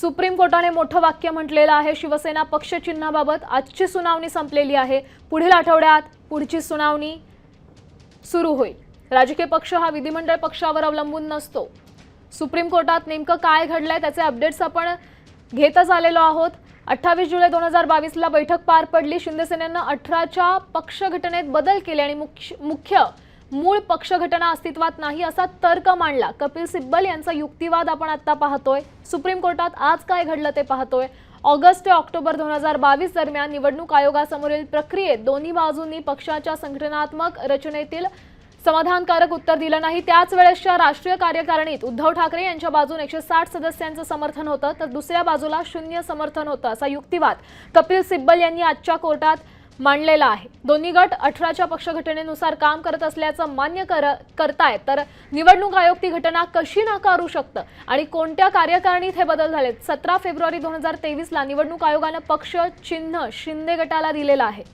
Supreme कोर्टाने मोठं वाक्य म्हटलेलं आहे। शिवसेना पक्ष चिन्हाबाबत आजची सुनावणी संपलेली आहे। पुढील आठवड्यात पुढची सुनावणी सुरू होईल। राजकीय पक्ष हा विधिमंडळ पक्षावर अवलंबून नसतो। सुप्रीम कोर्टात नेमकं काय घडलंय त्याचे अपडेट्स आपण घेतच आलेलो आहोत। 28 जुलै 2022 ला बैठक पार पडली। शिंदेसेनेनं 18च्या पक्ष घटनेत बदल केले आणि मूळ पक्ष घटना अस्तित्वात नाही असा तर्क मांडला। कपिल सिब्बल यांचा युक्तिवाद आपण आता पाहतोय। सुप्रीम कोर्टात आज काय घडलं ते पाहतोय। ऑगस्ट ते ऑक्टोबर 2022 दरम्यान निवडणूक आयोगासमोरील प्रक्रियेत दोन्ही बाजूंनी पक्षाच्या संघटनात्मक रचनेतील समाधानकारक उत्तर दिलं नाही। त्याच वेळेसच्या राष्ट्रीय कार्यकारिणीत उद्धव ठाकरे यांच्या बाजूने 160 सदस्यांचं समर्थन होतं तर दुसऱ्या बाजूला शून्य समर्थन होतं असा युक्तिवाद कपिल सिब्बल यांनी आजच्या कोर्टात मांडलेला आहे। दोन्ही गट 18च्या पक्ष घटनेनुसार काम करत असल्याचं मान्य करतायत तर निवडणूक आयोग ती घटना कशी नाकारू शकतं आणि कोणत्या कार्यकारिणीत हे बदल झालेत। 17 फेब्रुवारी 2023 ला निवडणूक आयोगाने पक्ष चिन्ह शिंदे गटाला दिलेलं आहे।